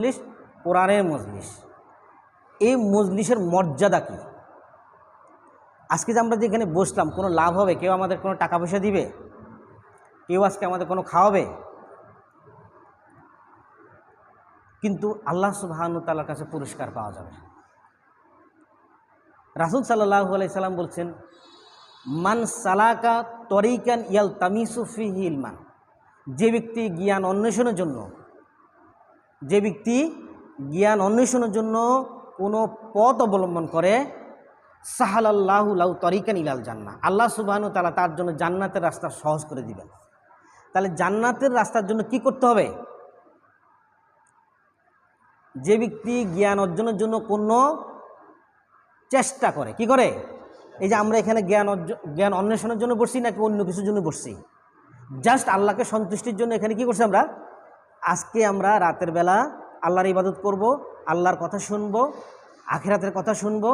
মজলিস কোরআনের মজলিস। এই মজলিসের মর্যাদা কি? আজকে যে আমরা যেখানে বসলাম, কোনো লাভ হবে? কেউ আমাদের কোনো টাকা পয়সা দিবে? কেউ আজকে আমাদের কোনো খাওয়াবে? কিন্তু আল্লাহ সুবহানাহু ওয়া তাআলার কাছে পুরস্কার পাওয়া যাবে। রাসূল সাল্লাল্লাহু আলাইহি সাল্লাম বলছেন, মান সালাকা তরিকান ইয়ালতামিসু ফিহি ইলমান, যে ব্যক্তি জ্ঞান অন্বেষণের জন্য কোনো পথ অবলম্বন করে, সাহালাল্লাহু লাহু তরিকান ইলাল জান্নাহ, আল্লাহ সুবহানাহু ওয়া তাআলা তার জন্য জান্নাতের রাস্তা সহজ করে দিবেন। তাহলে জান্নাতের রাস্তার জন্য কি করতে হবে? যে ব্যক্তি জ্ঞান অর্জনের জন্য কোনো চেষ্টা করে, কি করে? এই যে আমরা এখানে জ্ঞান অন্বেষণের জন্য বসছি নাকি অন্য কিছুর জন্য বসছি? জাস্ট আল্লাহকে সন্তুষ্টির জন্য এখানে কি করছি আমরা? আজকে আমরা রাতের বেলা আল্লাহর ইবাদত করব, আল্লাহর কথা শুনব, আখিরাতের কথা শুনব,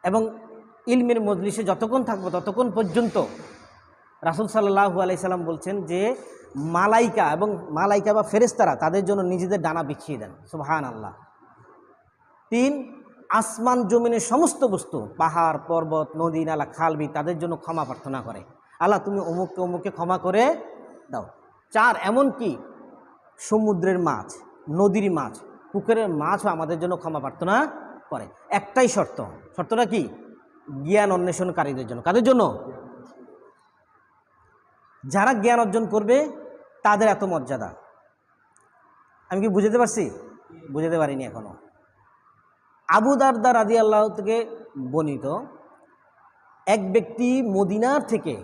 এবং ইলমের মজলিসে যতক্ষণ থাকবো ততক্ষণ পর্যন্ত রাসূল সাল্লাল্লাহু আলাইহি সাল্লাম বলছেন যে মালাইকা বা ফেরেশতারা তাদের জন্য নিজেদের ডানা বিছিয়ে দেন। সুবহানাল্লাহ। 3, আসমান জমিনের সমস্ত বস্তু, পাহাড় পর্বত নদী নালা খালবি, তাদের জন্য ক্ষমা প্রার্থনা করে, আল্লাহ তুমি অমুককে অমুককে ক্ষমা করে দাও। 4, এমনকি সমুদ্রের মাছ, নদীর মাছ, পুকুরের মাছও আমাদের জন্য ক্ষমা প্রার্থনা করে। একটাই শর্তটা কি? জ্ঞান অন্বেষণকারীদের জন্য। কাদের জন্য? যারা জ্ঞান অর্জন করবে তাদের এত মর্যাদা। আমি কি বুঝাতে পারছি? বুঝাতে পারিনি এখনো। আবু দারদা রাদিয়াল্লাহু থেকে বর্ণিত, এক ব্যক্তি মদিনার থেকে,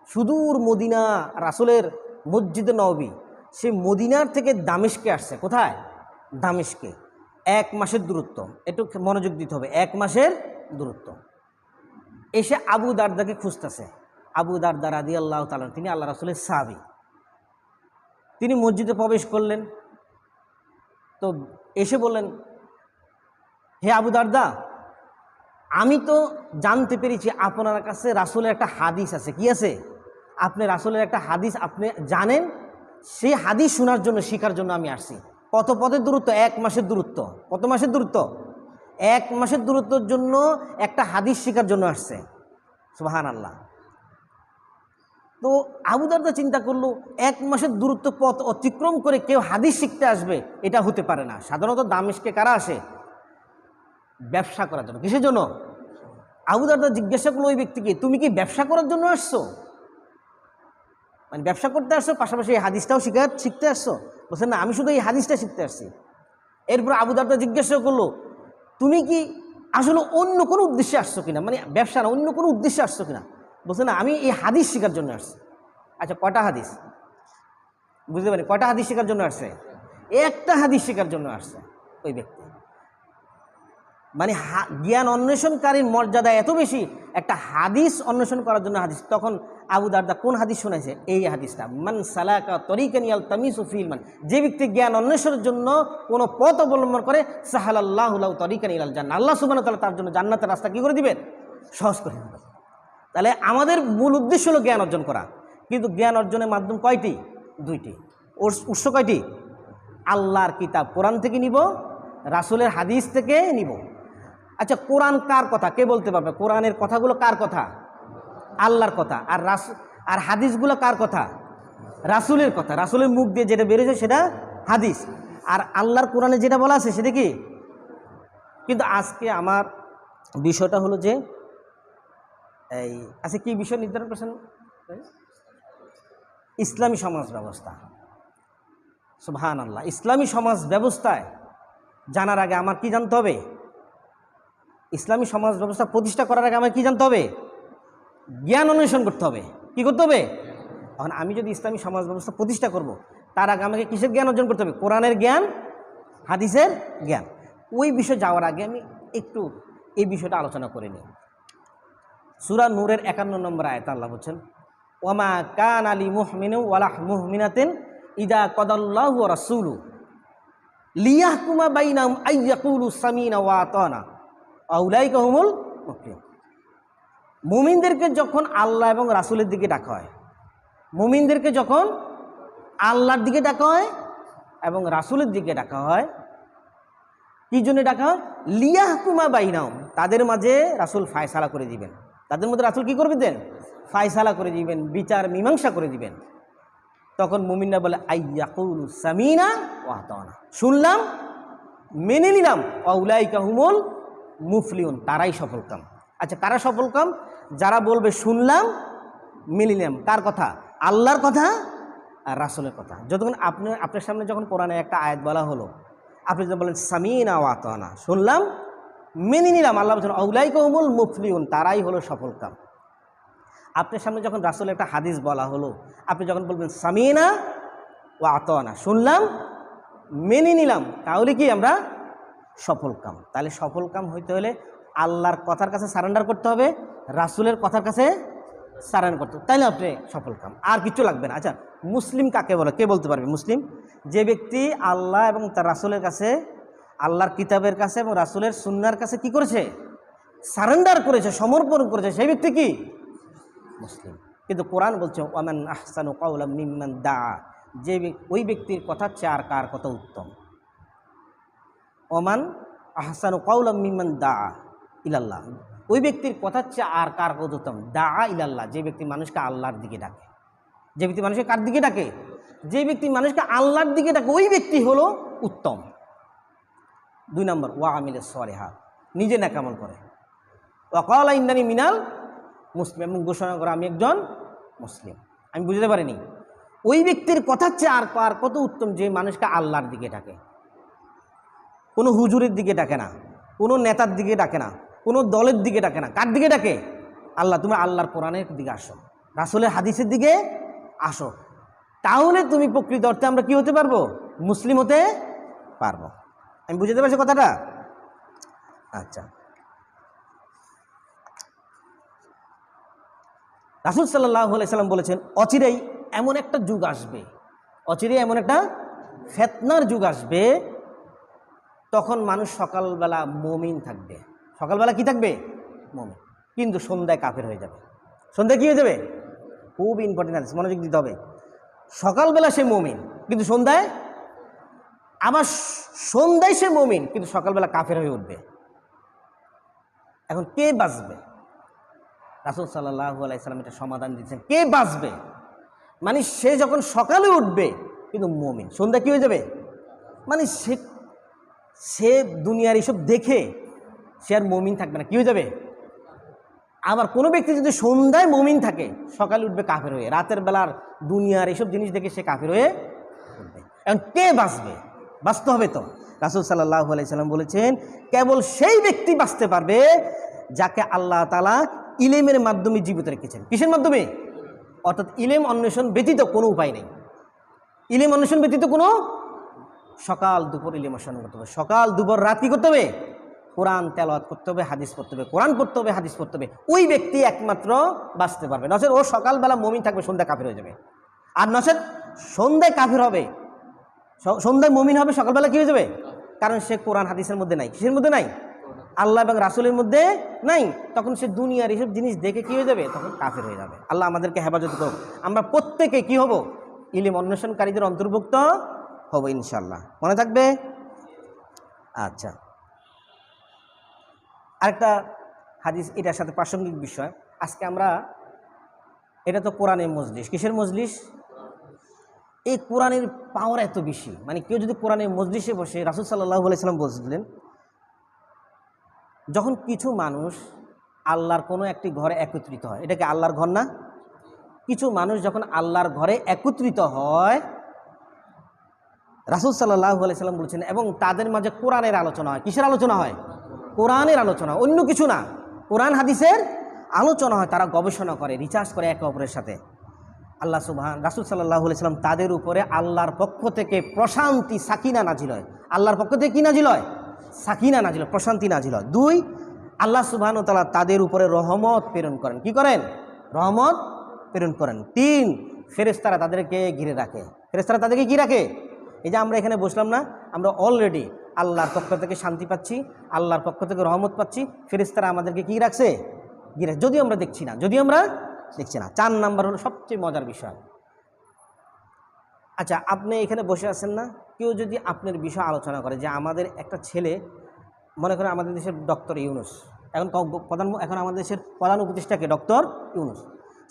সুদূর মদিনা, রাসূলের মসজিদে নববী, সে মদিনার থেকে দামেস্কে আসছে। কোথায়? দামেস্কে। 1 মাসের দূরত্ব, একটু মনোযোগ দিতে হবে, 1 মাসের দূরত্ব। এসে আবু দারদাকে খুঁজতেছে। আবু দারদা রাদিয়াল্লাহু তাআলা, তিনি আল্লাহ রাসূলের সাহাবী। তিনি মসজিদে প্রবেশ করলেন, তো এসে বললেন, হে আবু দারদা, আমি তো জানতে পেরেছি আপনার কাছে রাসূলের একটা হাদিস আছে। কি আছে? আপনি রাসূলের একটা হাদিস আপনি জানেন, সেই হাদিস শোনার জন্য, শেখার জন্য আমি আসছি। কত পথের দূরত্ব? 1 মাসের দূরত্ব। কত মাসের দূরত্ব? 1 মাসের দূরত্বের জন্য একটা হাদিস শেখার জন্য আসছে। সুবহানাল্লাহ। তো আবু দারদা চিন্তা করলো, 1 মাসের দূরত্ব পথ অতিক্রম করে কেউ হাদিস শিখতে আসবে, এটা হতে পারে না। সাধারণত দামেস্কে কারা আসে? ব্যবসা করার জন্য। কিসের জন্য? আবু দারদা জিজ্ঞাসা করলো ওই ব্যক্তিকে, তুমি কি ব্যবসা করার জন্য আসছো? মানে ব্যবসা করতে আসছো, পাশাপাশি এই হাদিসটাও শিখতে আসছো? বলছেন না, আমি শুধু এই হাদিসটা শিখতে আসছি। এরপর আবু দারদা জিজ্ঞাসা করলো, তুমি কি আসলে অন্য কোনো উদ্দেশ্যে আসছো কিনা, মানে ব্যবসা না, অন্য কোনো উদ্দেশ্যে আসছো কিনা? বলছে না, আমি এই হাদিস শেখার জন্য আসছি। আচ্ছা, কটা হাদিস? বুঝতে পারি, কটা হাদিস শেখার জন্য আসছে? একটা হাদিস শেখার জন্য আসছে ওই ব্যক্তি। মানে জ্ঞান অন্বেষণকারীর মর্যাদা এত বেশি, একটা হাদিস অন্বেষণ করার জন্য হাদিস। তখন আবু দারদা কোন হাদিস শোনাইছে? এই হাদিসটা, মান সালাকা তরিকান ইয়ালতামিসু ফিহি ইলমান, যে ব্যক্তি জ্ঞান অন্বেষণের জন্য কোনো পথ অবলম্বন করে, সাহালাল্লাহু লাহু তরিকান ইলাল জান্নাহ, আল্লাহ সুবহানাহু ওয়া তাআলা তার জন্য জান্নাতের রাস্তা কি করে দিবেন? সহজ করে দিবেন। তাহলে আমাদের মূল উদ্দেশ্য হলো জ্ঞান অর্জন করা, কিন্তু জ্ঞান অর্জনের মাধ্যম কয়টি? 2টি। উৎস কয়টি? আল্লাহর কিতাব কোরআন থেকে নিব, রাসূলের হাদিস থেকে নিব। আচ্ছা, কোরআন কার কথা? কে বলতে পারবে? কোরআনের কথাগুলো কার কথা? আল্লাহর কথা। আর হাদিসগুলো কার কথা? রাসূলের কথা। রাসূলের মুখ দিয়ে যেটা বেরিয়েছে সেটা হাদিস, আর আল্লাহর কোরআনে যেটা বলা আছে সেটা কি? কিন্তু আজকে আমার বিষয়টা হলো যে, আচ্ছা, কি বিষয় নির্ধারণ করছেন? ইসলামী সমাজ ব্যবস্থা। সুবহানাল্লাহ। ইসলামী সমাজ ব্যবস্থায় জানার আগে আমার কি জানতে হবে? ইসলামী সমাজ ব্যবস্থা প্রতিষ্ঠা করার আগে আমার কি জানতে হবে? জ্ঞান অন্বেষণ করতে হবে। কি করতে হবে? এখন আমি যদি ইসলামী সমাজ ব্যবস্থা প্রতিষ্ঠা করব, তার আগে আমাকে কিসের জ্ঞান অর্জন করতে হবে? কোরআনের জ্ঞান, হাদিসের জ্ঞান। ওই বিষয়ে যাওয়ার আগে আমি একটু এই বিষয়টা আলোচনা করে নিই। সূরা নূরের 51 নম্বর আয়াত আল্লাহ বলছেন, ওয়ামা কানা লিমুমিনিন ওয়ালা মুমিনাতিন ইযা কাদাল্লাহু ওয়া রাসূলুহু লিয়াহকুমা বাইনাহুম আইয়াকুলু সামিনা ওয়া আতানা আউলাইকা হুমুল মুফলিহুন। মুমিনদেরকে যখন আল্লাহ এবং রাসূলের দিকে ডাকা হয়, মুমিনদেরকে যখন আল্লাহর দিকে ডাকা হয় এবং রাসূলের দিকে ডাকা হয়, কি জন্য ডাকা হয়? লিয়াহকুমা বাইনাহুম, তাদের মাঝে রাসূল ফায়সালা করে দিবেন। তাদের মধ্যে রাসূল কি করবে দেন? ফায়সালা করে দিবেন, বিচার মীমাংসা করে দিবেন। তখন মুমিনরা বলে আইয়াকুলু সামিনা ওয়া আতানা, শুনলাম মেনে নিলাম, ওয়াউলাইকা হুমুল মুফলিহুন, তারাই সফলকাম। আচ্ছা, কারা সফলকাম? যারা বলবে শুনলাম মেনে নিলাম। কার কথা? আল্লাহর কথা আর রাসূলের কথা। যতক্ষণ আপনার সামনে যখন কোরআনে একটা আয়াত বলা হলো, আপনি যদি বলেন সামিনা ওয়া আতানা, শুনলাম মেনে নিলাম, আল্লাহ বলছেন ওয়াউলাইকা হুমুল মুফলিহুন, তারাই হলো সফলকাম। আপনার সামনে যখন রাসূলের একটা হাদিস বলা হলো, আপনি যখন বলবেন সামিনা ওয়া আতানা, শুনলাম মেনে নিলাম, তাহলে কি আমরা সফলকাম। তাহলে সফলকাম হইতে হলে আল্লাহর কথার কাছে সারেন্ডার করতে হবে, রাসূলের কথার কাছে সারেন্ডার করতে হবে, তাইলে আপনি সফলকাম, আর কিছু লাগবে না। আচ্ছা, মুসলিম কাকে বলে? কে বলতে পারবে মুসলিম? যে ব্যক্তি আল্লাহ এবং তার রাসূলের কাছে, আল্লাহর কিতাবের কাছে এবং রাসূলের সুন্নাহর কাছে কি করেছে? সারেন্ডার করেছে, সমর্পণ করেছে, সেই ব্যক্তি কি মুসলিম। কিন্তু কোরআন বলছে ওয়ামান আহসানু কাওলাম মিম্মান দাআ, যে ওই ব্যক্তির কথা চেয়ে আর কার কথা উত্তম। ওমান আহসানু কাওলাম মিম্মান দাআ ইলাল্লাহ, ওই ব্যক্তির কথা চেয়ে আর কার কথা উত্তম? দাআ ইলাল্লাহ, যে ব্যক্তি মানুষকে আল্লাহর দিকে ডাকে। যে ব্যক্তি মানুষকে কার দিকে ডাকে? যে ব্যক্তি মানুষকে আল্লাহর দিকে ডাকে, ওই ব্যক্তি হলো উত্তম। 2 নম্বর, ওয়া আমিলাস সালিহাত, নিজে নেক আমল করে। ওয়া ক্বালা ইন্নানি মিনাল মুসলিম, এবং ঘোষণা করে আমি একজন মুসলিম। আমি বুঝতে পারিনি, ওই ব্যক্তির কথার চেয়ে আর কার কত উত্তম যে মানুষকে আল্লাহর দিকে ডাকে, কোনো হুজুরের দিকে ডাকে না, কোনো নেতার দিকে ডাকে না, কোনো দলের দিকে ডাকে না। কার দিকে ডাকে? আল্লাহ। তুমি আল্লাহর কোরআনের দিকে আসো, রাসূলের হাদিসের দিকে আসো, তাহলে তুমি প্রকৃত অর্থে আমরা কি হতে পারবো? মুসলিম হতে পারবো। আমি বুঝতে পারছি কথাটা? আচ্ছা, রাসূল সাল্লাল্লাহু আলাইহি সাল্লাম বলেছেন অচিরেই এমন একটা যুগ আসবে, অচিরেই এমন একটা ফিতনার যুগ আসবে, তখন মানুষ সকালবেলা মুমিন থাকবে। সকালবেলা কি থাকবে? মুমিন, কিন্তু সন্ধ্যায় কাফের হয়ে যাবে। সন্ধ্যায় কি হয়ে যাবে? খুব ইম্পর্টেন্ট আছে, মনোযোগ দিতে হবে। সকালবেলা সে মুমিন, কিন্তু সন্ধ্যায়, আবার সন্ধ্যায় সে মুমিন, কিন্তু সকালবেলা কাফের হয়ে উঠবে। এখন কে বাঁচবে? রাসূল সাল্লাল্লাহু আলাইহি সাল্লাম এটা সমাধান দিচ্ছেন, কে বাঁচবে? মানে সে যখন সকালে উঠবে কিন্তু মুমিন, সন্ধ্যা কি হয়ে যাবে? মানে সে দুনিয়ার এইসব দেখে সে আর মুমিন থাকবে না, কি হয়ে যাবে? আবার কোনো ব্যক্তি যদি সন্ধ্যায় মুমিন থাকে, সকালে উঠবে কাফের হয়ে, রাতের বেলার দুনিয়ার এইসব জিনিস দেখে সে কাফের হয়ে উঠবে। এখন কে বাঁচবে? বাঁচতে হবে তো। রাসূল সাল্লাল্লাহু আলাইহি সাল্লাম বলেছেন কেবল সেই ব্যক্তি বাঁচতে পারবে যাকে আল্লাহ তাআলা ইলমের মাধ্যমে জীবিত রেখেছেন। কিসের মাধ্যমে? অর্থাৎ ইলম অন্বেষণ ব্যতীত কোনো উপায় নেই। ইলম অন্বেষণ ব্যতীত কোনো, সকাল দুপুর ইলম অন্বেষণ করতে হবে, সকাল দুপুর রাত কি করতে হবে? কোরআন তেলাওয়াত করতে হবে, হাদিস পড়তে হবে, কোরআন পড়তে হবে, হাদিস পড়তে হবে। ওই ব্যক্তি একমাত্র বাঁচতে পারবে। নচেত ও সকালবেলা মুমিন থাকবে, সন্ধ্যা কাফের হয়ে যাবে। আর নচেত সন্ধ্যায় কাফের হবে, সন্ধ্যায় মুমিন হবে, সকালবেলা কি হয়ে যাবে? কারণ সে কোরআন হাদিসের মধ্যে নাই। কিসের মধ্যে নাই? আল্লাহ এবং রাসূলের মধ্যে নাই। তখন সে দুনিয়ার এইসব জিনিস দেখে কি হয়ে যাবে? তখন কাফের হয়ে যাবে। আল্লাহ আমাদেরকে হেফাজত করুক। আমরা প্রত্যেকে কি হব? ইলম অন্বেষণকারীদের অন্তর্ভুক্ত হব ইনশাআল্লাহ। মনে থাকবে? আচ্ছা, আরেকটা হাদিস, এটার সাথে প্রাসঙ্গিক বিষয়। আজকে আমরা, এটা তো কোরআনের মজলিস। কিসের মজলিস? এই কোরআনের পাওয়ার এত বেশি, মানে কেউ যদি কোরআনের মজলিসে বসে, রাসূল সাল্লাল্লাহু আলাইহি সাল্লাম বলছিলেন যখন কিছু মানুষ আল্লাহর কোনো একটি ঘরে একত্রিত হয়, এটা কি আল্লাহর ঘর না? কিছু মানুষ যখন আল্লাহর ঘরে একত্রিত হয়, রাসূল সাল্লাল্লাহু আলাইহি সাল্লাম বলেছেন, এবং তাদের মাঝে কোরআনের আলোচনা হয়। কিসের আলোচনা হয়? কোরআনের আলোচনা, অন্য কিছু না, কোরআন হাদিসের আলোচনা হয়। তারা গবেষণা করে, রিসার্চ করে একে অপরের সাথে। আল্লাহ রাসূল সাল্লাল্লাহু আলাইহি সাল্লাম তাদের উপরে আল্লাহর পক্ষ থেকে প্রশান্তি, সাকিনা নাজিল হয়। আল্লাহর পক্ষ থেকে কি নাজিল হয়? সাকিনা নাজিল হয়, প্রশান্তি নাজিল হয়। 2, আল্লাহ সুবহানাহু ওয়া তাআলা তাদের উপরে রহমত প্রেরণ করেন। কি করেন? রহমত প্রেরণ করেন। 3, ফেরেশতারা তাদেরকে ঘিরে রাখে। ফেরেশতারা তাদেরকে কি রাখে? এই যে আমরা এখানে বসলাম না, আমরা অলরেডি আল্লাহর পক্ষ থেকে শান্তি পাচ্ছি, আল্লাহর পক্ষ থেকে রহমত পাচ্ছি। ফেরেশতারা আমাদেরকে কি রাখছে? ঘিরে, যদিও আমরা দেখছি না, 4 নাম্বার হলো সবচেয়ে মজার বিষয়। আচ্ছা, আপনি এখানে বসে আছেন না, কেউ যদি আপনার বিষয় আলোচনা করে যে আমাদের একটা ছেলে মনে করেন আমাদের দেশের ডক্টর ইউনূস, এখন আমাদের দেশের প্রধান উপদেষ্টাকে ডক্টর ইউনূস,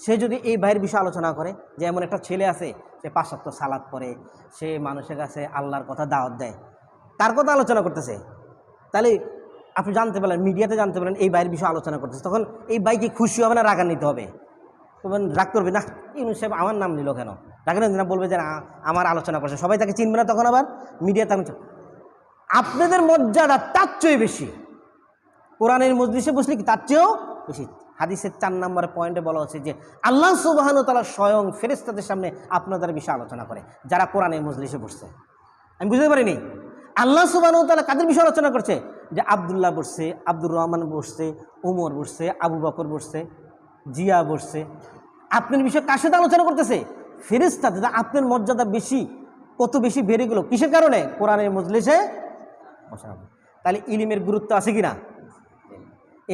সে যদি এই বাইরের বিষয়ে আলোচনা করে যে এমন একটা ছেলে আছে সে 5 ওয়াক্ত সালাত পড়ে, সে মানুষের কাছে আল্লাহর কথা দাওয়াত দেয়, তার কথা আলোচনা করতেছে, তাহলে আপনি জানতে পারলেন, মিডিয়াতে জানতে পারলেন এই বাইরের বিষয়ে আলোচনা করতেছে, তখন এই বাইকে খুশি হবে না রাগান্বিত হবে? তখন রাগ করবে না, ইউনূস সাহেব আমার নাম নিল কেন, রাগান্বিত না, বলবে যে আমার আলোচনা করছে, সবাই তাকে চিনবে না, তখন আবার মিডিয়াতে আপনাদের মর্যাদা তার চেয়ে বেশি, কোরআনের মজলিসে বসলে কি তার চেয়েও বেশি। হাদিসের 4 নম্বর পয়েন্টে বলা হচ্ছে যে আল্লাহ সুবহানাহু ওয়া তাআলা স্বয়ং ফেরেশতাদের সামনে আপনাদের বিষয়ে আলোচনা করে যারা কোরআনের মজলিসে বসছে। আমি বুঝতে পারিনি, আল্লাহ সুবহানাহু ওয়া তাআলা কাদের বিষয়ে আলোচনা করছে? যে আব্দুল্লাহ বসছে, আব্দুর রহমান বসছে, ওমর বসছে, আবু বকর বসছে, জিয়া বসছে, আপনার বিষয়ে কার সাথে আলোচনা করতেছে? ফেরেশতাদের। আপনার মর্যাদা বেশি, কত বেশি বেড়ে গেল কিসের কারণে? কোরআনের মজলিসে বসা। তাহলে ইলমের গুরুত্ব আছে কিনা?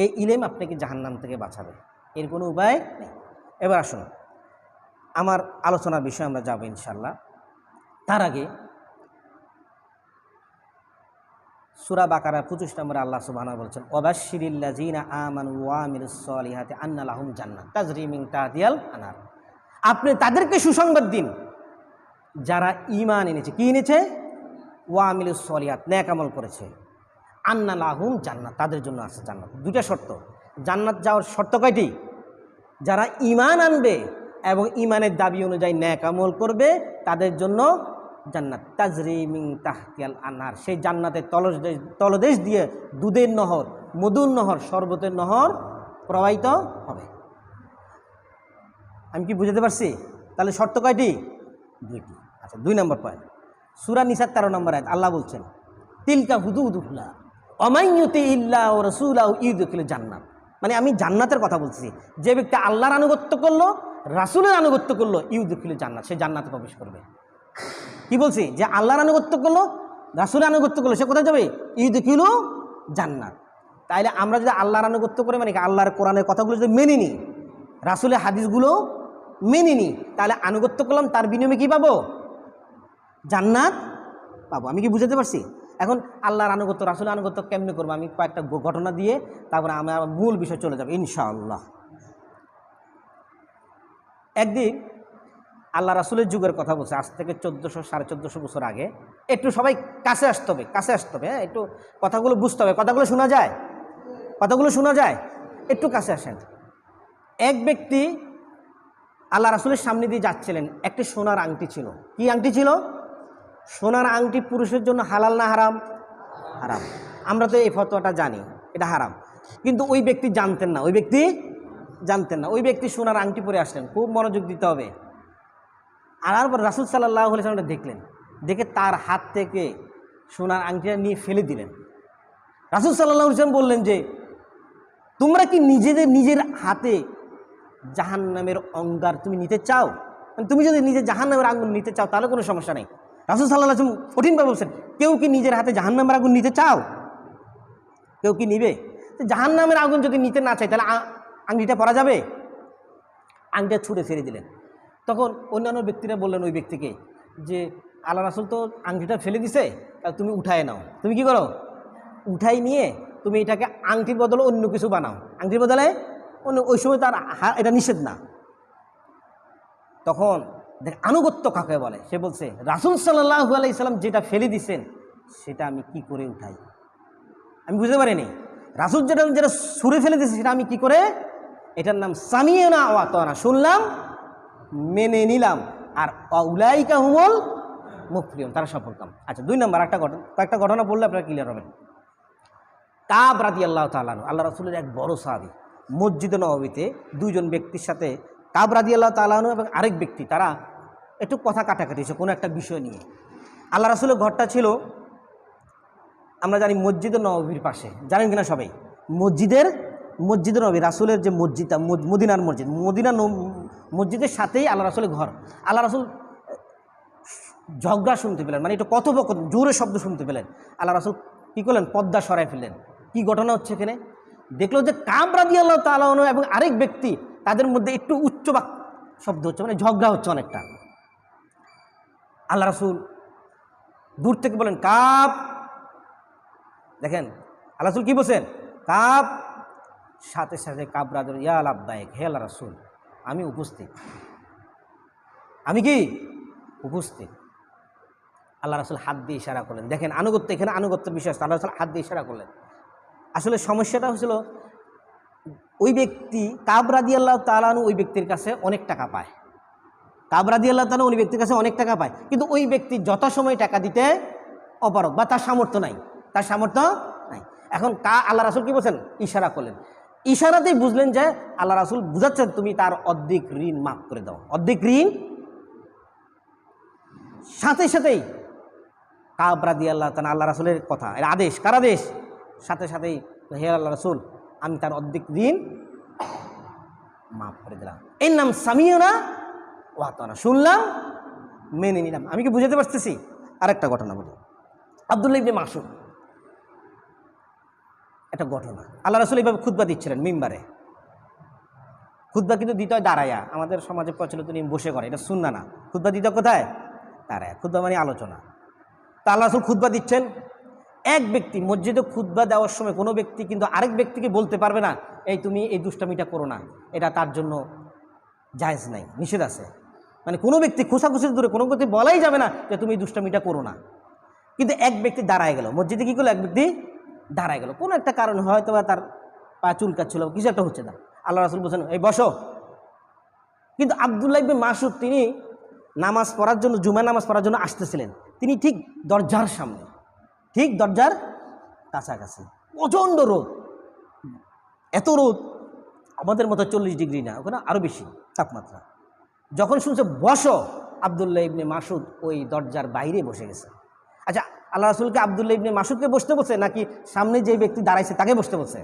এই ইলম আপনাকে জাহান্নাম থেকে বাঁচাবে, এর কোনো উপায় নেই। এবার আসুন আমার আলোচনার বিষয়ে আমরা যাব ইনশাআল্লাহ। তার আগে সূরা বাকারা 25 নম্বরে আল্লাহ সুবহানাহু বলছেন, ওয়াবাশশিরিল্লাযিনা আমানু ওয়া আমিলুস সলিহাতি আন্না লাহুম জান্নাত তাজরি মিন তাহতিহাল আনহার। আপনি তাদেরকে সুসংবাদ দিন যারা ঈমান এনেছে। কি এনেছে? ওয়া আমিলুস সলিহাত, নেক আমল করেছে। আন্না লাহুম জান্নাত, তাদের জন্য আছে জান্নাত। 2টা শর্ত। জান্নাত যাওয়ার শর্ত কয়টি? যারা ঈমান আনবে এবং ঈমানের দাবি অনুযায়ী নেক আমল করবে তাদের জন্য জান্নাত তাজরি মিন তাহতিহাল আনহার। সেই জান্নাতের তলদেশ দিয়ে দুধের নহর, মধুর নহর, শরবতের নহর প্রবাহিত হবে। আমি কি বুঝাতে পারছি? তাহলে শর্ত কয়টি? 2টি। আচ্ছা, 2 নম্বর পয়েন্ট, সূরা নিসার 13 নম্বর আয়াত আল্লাহ বলছেন, তিলকা হুদুদুল্লাহ ওয়া মান ইউতিইল্লাহ ওয়া রাসূলাহু ইউদখিলুল জান্নাত। মানে আমি জান্নাতের কথা বলছি, যে ব্যক্তি আল্লাহর আনুগত্য করলো, রাসূলের আনুগত্য করলো, ইউদখিলুল জান্নাত, সে জান্নাতে প্রবেশ করবে। কি বলছি? যে আল্লাহর আনুগত্য করলো, রাসূলের আনুগত্য করলো, সে কোথায় যাবে? ইউদখিলুল জান্নাত। তাইলে আমরা যদি আল্লাহর আনুগত্য করে, মানে আল্লাহর কোরআনের কথাগুলো যদি মেনে নিই, রাসূলের হাদিসগুলো মেনে নিই, তাহলে আনুগত্য করলাম, তার বিনিময়ে কী পাবো? জান্নাত পাবো। আমি কি বুঝাতে পারছি? এখন আল্লাহর আনুগত্য, রাসূলের আনুগত্য কেমনে করবো? আমি কয়েকটা ঘটনা দিয়ে তারপরে আমরা মূল বিষয় চলে যাবো ইনশাআল্লাহ। একদিন আল্লাহ রাসূলের যুগের কথা বলছে, আজ থেকে 1400-1450 বছর আগে। একটু সবাই কাছে আসতে হবে, হ্যাঁ, একটু কথাগুলো বুঝতে হবে। কথাগুলো শোনা যায়? কথাগুলো শোনা যায়? একটু কাছে আসেন। এক ব্যক্তি আল্লাহ রাসূলের সামনে দিয়ে যাচ্ছিলেন, একটি সোনার আংটি ছিল। কি আংটি ছিল? সোনার আংটি পুরুষের জন্য হালাল না হারাম? হারাম। আমরা তো এই ফতোয়াটা জানি, এটা হারাম, কিন্তু ওই ব্যক্তি জানতেন না। ওই ব্যক্তি সোনার আংটি পরে আসলেন। খুব মনোযোগ দিতে হবে। আর তারপর রাসূল সাল্লাল্লাহু আলাইহি ওয়াসাল্লাম দেখলেন, দেখে তার হাত থেকে সোনার আংটিটা নিয়ে ফেলে দিলেন। রাসূল সাল্লাল্লাহু আলাইহি ওয়াসাল্লাম বললেন যে, তোমরা কি নিজের হাতে জাহান্নামের অঙ্গার তুমি নিতে চাও? তুমি যদি নিজে জাহান্নামের আগুন নিতে চাও তাহলে কোনো সমস্যা নেই। রাসূল সাল্লাল্লাহু আলাইহি ওয়াসাল্লাম কঠিনভাবে বলছেন, কেউ কি নিজের হাতে জাহান্নামের আগুন নিতে চাও? কেউ কি নিবে? জাহান্নামের আগুন যদি নিতে না চাই তাহলে আংটিটা পরা যাবে? আংটিটা ছুঁড়ে ফেলে দিলেন। তখন অন্যান্য ব্যক্তিরা বললেন ওই ব্যক্তিকে যে, আল্লাহ রাসূল তো আংটিটা ফেলে দিছে, তাহলে তুমি উঠায় নাও। তুমি কি করো? উঠাই নিয়ে তুমি এটাকে আংটির বদলে অন্য কিছু বানাও। আংটির বদলে অন্য, ওই সময় তার এটা নিষেধ না। তখন দেখ আনুগত্য কাকে বলে। সে বলছে, রাসূল সাল্লাল্লাহু আলাইহি সাল্লাম যেটা ফেলে দিছেন সেটা আমি কি করে উঠাই? আমি বুঝতে পারিনি। রাসূল যেটা ছুঁড়ে ফেলে দিয়েছে সেটা আমি কি করে? এটার নাম সামিয়না ওয়া আতানা, শুনলাম, মেনে নিলাম। আর উলাইকা হুমুল মুফলিহুন, তারা সফলকাম। আচ্ছা, 2 নম্বর কয়েকটা ঘটনা বললে আপনারা ক্লিয়ার হবেন। কাব রাদিয়াল্লাহু তাআলা আনহু, আল্লাহ রাসূলের এক বড় সাহাবী, মসজিদে নববীতে 2 জন ব্যক্তির সাথে কাব রাদিয়াল্লাহু তাআলা আনহু এবং আরেক ব্যক্তি, তারা একটু কথা কাটাকাটি হয়েছে কোনো একটা বিষয় নিয়ে। আল্লাহ রাসূলের ঘরটা ছিল, আমরা জানি, মসজিদে নববীর পাশে। জানেন কিনা সবাই? মসজিদে নববী, রাসূলের যে মসজিদটা, মদিনার মসজিদের সাথেই আল্লাহ রাসূলের ঘর। আল্লাহ রাসূল ঝগড়া শুনতে পেলেন, মানে একটু কথোপকথন, জোরে শব্দ শুনতে পেলেন। আল্লাহ রাসূল কী করলেন? পর্দা সরাই ফেললেন। কি ঘটনা হচ্ছে এখানে? দেখলো যে কাব রাদিয়াল্লাহু তাআলা আনহু এবং আরেক ব্যক্তি, তাদের মধ্যে একটু উচ্চ শব্দ হচ্ছে, মানে ঝগড়া হচ্ছে অনেকটা। আল্লাহ রাসূল দূর থেকে বলেন, কাব। দেখেন, আল্লাহ রাসূল কি বলছেন? কাব, সাথে সাথে কাব রাজুল ইয়া লাব্বাইক, হে আল্লাহ রাসূল আমি উপস্থিত, আমি কি উপস্থিত। আল্লাহ রাসূল হাত দিয়ে ইশারা করলেন। দেখেন আনুগত্য, এখানে আনুগত্যের বিষয় আছে। আল্লাহ রাসূল হাত দিয়ে ইশারা করলেন। আসলে সমস্যাটা হচ্ছিল ওই ব্যক্তি কাব রাদিয়াল্লাহু তাআলা আনহু ওই ব্যক্তির কাছে অনেক টাকা পায়। কাব রাদিয়াল্লাহু তাআলা ওই ব্যক্তির কাছে অনেক টাকা পায়, কিন্তু ওই ব্যক্তি যথাসময়ে টাকা দিতে অপারগ বা তার সামর্থ্য নাই, তার সামর্থ্য নাই। এখন আল্লাহ রাসূল কি বলছেন? ইশারা করলেন। ইশারাতেই বুঝলেন যে আল্লাহ রাসূল বুঝাচ্ছেন তুমি তার অর্ধেক ঋণ মাফ করে দাও, অর্ধেক ঋণ। সাথে সাথেই কাব রাদিয়াল্লাহু তাআলা আল্লাহ রাসূলের কথা, এর আদেশ, কার আদেশ? সাথে সাথেই হে আল্লাহ রাসূল আমি তার অর্ধেক ঋণ মাফ করে দিলাম। এর নাম সামিউনা ওয়া আতানা, শুনলাম মেনে নিলাম। আমি কি বুঝাতে পারতেছি? আরেকটা ঘটনা বলি। আব্দুল্লাহ ইবনে মাসউদ, একটা ঘটনা। আল্লাহ রাসূল এইভাবে খুতবা দিচ্ছিলেন মিম্বারে। খুতবা কিন্তু দিতে হয় দাঁড়ায়া, আমাদের সমাজে প্রচলিত নিয়ম বসে করে, এটা সুন্নাহ না। খুতবা দিতে কোথায়? দাঁড়ায়া। খুতবা মানে আলোচনা। তা আল্লাহ রাসূল খুতবা দিচ্ছেন। এক ব্যক্তি মসজিদে খুতবা দেওয়ার সময় কোনো ব্যক্তি কিন্তু আরেক ব্যক্তিকে বলতে পারবে না এই তুমি এই দুষ্টামিটা করো না, এটা তার জন্য জায়েজ নাই, নিষেধ আছে। মানে কোনো ব্যক্তি খোসাখুসির দূরে কোনো ব্যক্তি বলাই যাবে না যে তুমি এই দুষ্টামিটা করো না। কিন্তু এক ব্যক্তি দাঁড়ায় গেল, মসজিদে কী করলো? এক ব্যক্তি দাঁড়ায় গেল, কোনো একটা কারণ, হয়তো বা তার পা চুলকাচ্ছিল, কিছু একটা হচ্ছে না। আল্লাহ রাসূল বলছেন এই বসো। কিন্তু আব্দুল্লাহ ইবনে মাসউদ তিনি নামাজ পড়ার জন্য, জুমার নামাজ পড়ার জন্য আসতেছিলেন। তিনি ঠিক দরজার সামনে, ঠিক দরজার কাছাকাছি। প্রচণ্ড রোদ, এত রোদ আমাদের মতো 40 ডিগ্রি না, ওখানে আরও বেশি তাপমাত্রা। যখন শুনছে বসো, আব্দুল্লাহ ইবনে মাসউদ ওই দরজার বাইরে বসে গেছে। আচ্ছা, আল্লাহ রাসূলকে আব্দুল্লাহ ইবনে মাসউদকে বসতে বলছে নাকি সামনে যে ব্যক্তি দাঁড়াইছে তাকে বসতে বলছে?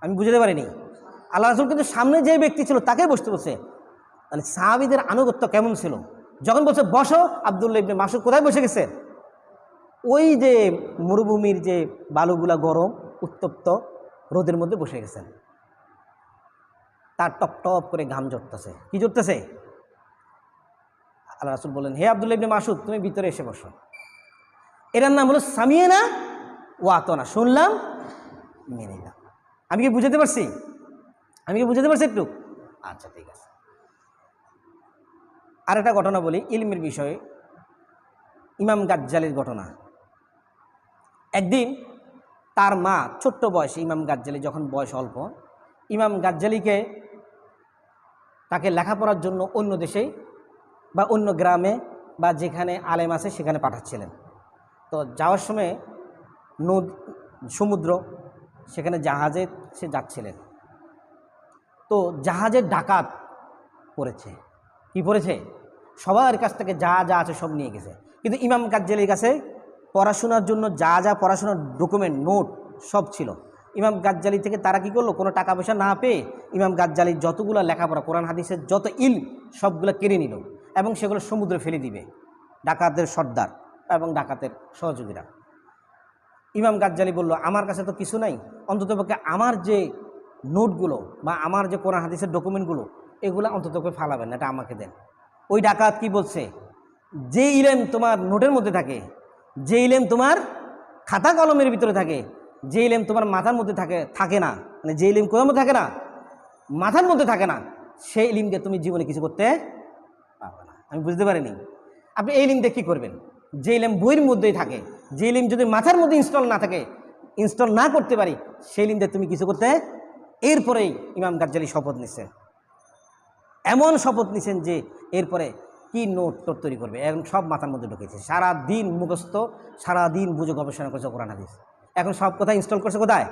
আমি বুঝতে পারিনি। আল্লাহ রাসূল কিন্তু সামনে যে ব্যক্তি ছিল তাকে বসতে বলছে। মানে সাহাবীদের আনুগত্য কেমন ছিল! যখন বলছে বসো, আব্দুল্লাহ ইবনে মাসউদ কোথায় বসে গেছে? ওই যে মরুভূমির যে বালুগুলা গরম উত্তপ্ত রোদের মধ্যে বসে গেছেন। তার টপ টপ করে ঘাম ঝরতেছে। কি ঝরতেছে? আল্লাহ রাসূল বললেন হে আব্দুল্লাহ ইবনে মাসউদ তুমি ভিতরে এসে বসো। এটার নাম হলো সামিয়না ওয়া আতানা, শুনলাম মেনে নিলাম। আমি কি বুঝাতে পারছি? আমি কি বুঝাতে পারছি একটু? আচ্ছা ঠিক আছে। আরেকটা ঘটনা বলি ইলমের বিষয়ে, ইমাম গাজ্জালির ঘটনা। একদিন তার মা ছোট্ট বয়সে, ইমাম গাজ্জালি যখন বয়স অল্প, ইমাম গাজ্জালিকে তাকে লেখাপড়ার জন্য অন্য দেশে বা অন্য গ্রামে বা যেখানে আলেম আছে সেখানে পাঠাচ্ছিলেন। তো যাওয়ার সময় সমুদ্র, সেখানে জাহাজে সে যাচ্ছিলেন। তো জাহাজের ডাকাত পড়েছে। কি পড়েছে? সবার কাছ থেকে যা যা আছে সব নিয়ে গেছে। কিন্তু ইমাম গাজ্জালির কাছে পড়াশোনার জন্য যা যা পড়াশোনার ডকুমেন্ট, নোট সব ছিল। ইমাম গাজ্জালি থেকে তারা কি করলো? কোনো টাকা পয়সা না পেয়ে ইমাম গাজ্জালির যতগুলো লেখাপড়া, কোরআন হাদিসের যত ইলম সবগুলো কেড়ে নিল এবং সেগুলো সমুদ্রে ফেলে দিবে ডাকাতের সর্দার এবং ডাকাতের সহযোগীরা। ইমাম গাজ্জালি বলল আমার কাছে তো কিছু নাই, অন্ততপক্ষে আমার যে নোটগুলো বা আমার যে কোরআন হাদিসের ডকুমেন্টগুলো এগুলো অন্ততপক্ষে ফালাবেন না, এটা আমাকে দেন। ওই ডাকাত কি বলছে? যে ইলম তোমার নোটের মধ্যে থাকে, যে ইলম তোমার খাতা কলমের ভিতরে থাকে, যে ইলম তোমার মাথার মধ্যে থাকে না, মানে যে ইলম কোথার মধ্যে থাকে না, মাথার মধ্যে থাকে না, সেই ইলম দিয়ে তুমি জীবনে কিছু করতে পারবে না। আমি বুঝতে পারিনি। আপনি এই ইলম দিয়ে কী করবেন? যে ইলম বইয়ের মধ্যেই থাকে, যে ইলম যদি মাথার মধ্যে ইনস্টল না থাকে, ইনস্টল না করতে পারি, সেই ইলম দিয়ে তুমি কিছু করতে। এরপরেই ইমাম গাজ্জালি শপথ নিচ্ছেন, এমন শপথ নিছেন যে এরপরে কি নোট টোট তৈরি করবে এখন সব মাথার মধ্যে ঢুকেছে। সারাদিন মুখস্থ, সারাদিন বুঝে গবেষণা করছে কোরআন হাদিস। এখন সব কথা ইনস্টল করছে কোথায়?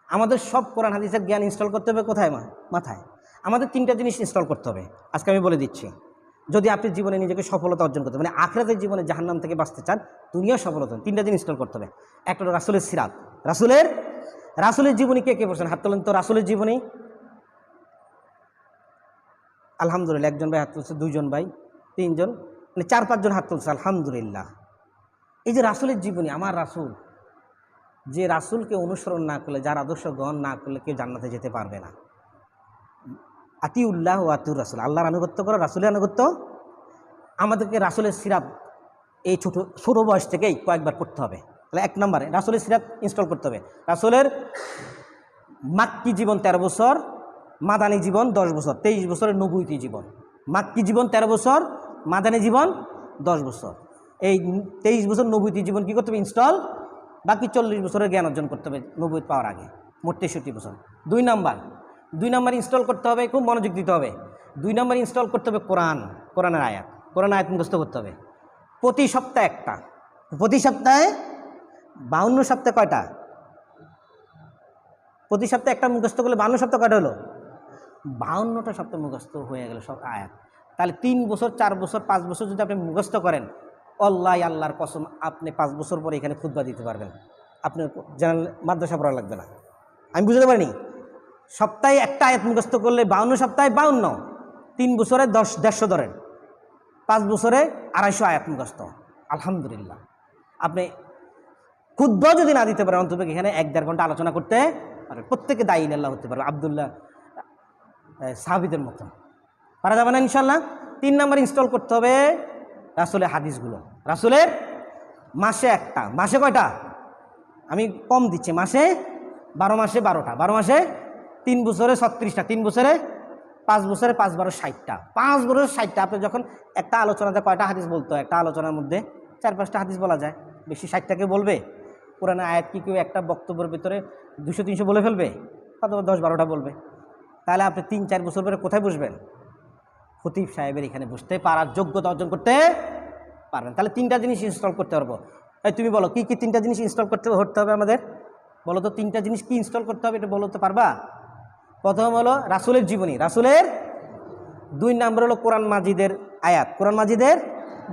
আমাদের সব কোরআন হাদিসের জ্ঞান ইনস্টল করতে হবে কোথায়? মাথায়। আমাদের 3টা জিনিস ইনস্টল করতে হবে, আজকে আমি বলে দিচ্ছি। যদি আপনি জীবনে নিজেকে সফলতা অর্জন করতে, মানে আখিরাতের জীবনে জাহান্নাম থেকে বাঁচতে চান, দুনিয়ার সফলতা, 3টা জিনিস ইনস্টল করতে হবে। একটা হলো রাসূলের সিরাত, রাসূলের জীবনী। কে কে পড়ছেন হাত তোলেন তো? রাসূলের জীবনী আলহামদুলিল্লাহ, একজন ভাই হাত তুলছে, 2জন ভাই, 3জন, মানে 4-5 জন হাত তুলছে, আলহামদুলিল্লাহ। এই যে রাসূলের জীবনী, আমার রাসূল, যে রাসূলকে অনুসরণ না করলে, যার আদর্শ গ্রহণ না করলে কেউ জান্নাতে যেতে পারবে না। আতিউল্লাহ ওয়া আতিউর রাসূল, আল্লাহর আনুগত্য করো, রাসূলের আনুগত্য। আমাদেরকে রাসূলের সিরাত এই ছোট বয়স থেকেই কয়েকবার পড়তে হবে। তাহলে 1 নম্বরে রাসূলের সিরাত ইনস্টল করতে হবে। রাসূলের মাক্কি জীবন 13 বছর, মাদানী জীবন 10 বছর, 23 বছরের নবুয়তি জীবন। মাক্কি জীবন 13 বছর, মাদানী জীবন 10 বছর। এই 23 বছর নবুয়তি জীবন কী করতে হবে? ইনস্টল। বাকি 40 বছরের জ্ঞান অর্জন করতে হবে নবুয়ত পাওয়ার আগে, মোট 63 বছর। 2 নাম্বার ইনস্টল করতে হবে, খুব মনোযোগ দিতে হবে। 2 নাম্বার ইনস্টল করতে হবে কোরআনের আয়াত। কোরআন আয়াত মুখস্থ করতে হবে প্রতি সপ্তাহে একটা। প্রতি সপ্তাহে 52 সপ্তাহে কয়টা? প্রতি সপ্তাহে একটা মুখস্থ করলে 52 সপ্তাহ কয়টা হলো? 52টা সপ্তাহ মুখস্থ হয়ে গেল সব আয়াত। তাহলে 3 বছর, 4 বছর, 5 বছর যদি আপনি মুখস্থ করেন, আল্লাহর কসম, আপনি 5 বছর পরে এখানে খুতবা দিতে পারবেন। আপনার জেনারেল মাদ্রাসা পড়া লাগবে না। আমি বুঝতে পারিনি? সপ্তাহে একটা আয়াত মুখস্থ করলে 52 সপ্তাহে 52, 3 বছরে 150 ধরেন, 5 বছরে 250 আয়াত মুখস্থ। আলহামদুলিল্লাহ। আপনি খুতবা যদি না দিতে পারেন, অন্তত এখানে 1-1.5 ঘন্টা আলোচনা করতে পারবেন। প্রত্যেকে দায়ী আল্লাহ হতে পারবে, আব্দুল্লাহ সাহাবীদের মতো। পারা যাবে না ইনশাল্লাহ। 3 নাম্বার ইনস্টল করতে হবে রাসূলের হাদিসগুলো। রাসূলের মাসে একটা, মাসে কয়টা? আমি কম দিচ্ছি, মাসে 12 মাসে 12টা, 12 মাসে 3 বছরে 36টা, 3 বছরে 5 বছরে 5 12 60টা, 5 বছরে 60টা। আপনি যখন একটা আলোচনাতে কয়টা হাদিস বলতো? একটা আলোচনার মধ্যে 4-5টা হাদিস বলা যায়, বেশি 60টাকে বলবে? কোরআনে আয়াত কি কেউ একটা বক্তব্যের ভিতরে 200-300 বলে ফেলবে? কত 10-12টা বলবে। তাহলে আপনি 3-4 বছর পরে কোথায় বসবেন? খতিব সাহেবের এখানে বসতে পারার যোগ্যতা অর্জন করতে পারবেন। তাহলে 3টা জিনিস ইনস্টল করতে পারবো। তুমি বলো কি 3টা জিনিস ইনস্টল করতে হবে আমাদের? বলো তো 3টা জিনিস কি ইনস্টল করতে হবে, এটা বলতে পারবা? প্রথম হলো রাসূলের জীবনী, রাসূলের। 2 নাম্বার হলো কোরআন মাজিদের আয়াত। কোরআন মাজিদের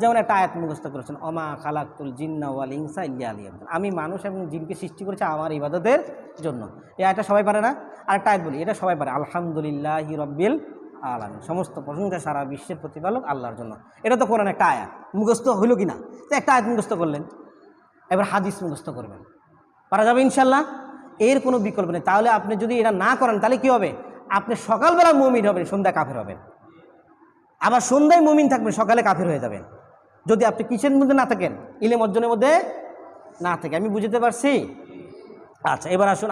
যেমন একটা আয়াত মুখস্থ করেছেন, অমা খালাকতুল জিন্না ওয়াল ইনসা ইল্লা লিয়াবুদুন, আমি মানুষ এবং জিনকে সৃষ্টি করেছি আমার ইবাদতের জন্য। এই আয়াতটা সবাই পারে না? আর একটা আয়াত বলি, এটা সবাই পারে, আলহামদুলিল্লাহি রাব্বিল আলামিন, সমস্ত প্রশংসা সারা বিশ্বের প্রতিপালক আল্লাহর জন্য। এটা তো কোরআন একটা আয়াত, মুখস্থ হইল কি না? তো একটা আয়াত মুখস্থ করলেন, এবার হাদিস মুখস্থ করবেন। পারা যাবে ইনশাল্লাহ, এর কোনো বিকল্প নেই। তাহলে আপনি যদি এটা না করেন তাহলে কি হবে? আপনি সকালবেলা মুমিন হবেন, সন্ধ্যায় কাফের হবেন। আবার সন্ধ্যায় মুমিন থাকবেন, সকালে কাফের হয়ে যাবেন, যদি আপনি কিসের মধ্যে না থাকেন? ইলম অর্জনের মধ্যে না থাকে। আমি বুঝতে পারছি? আচ্ছা, এবার আসুন।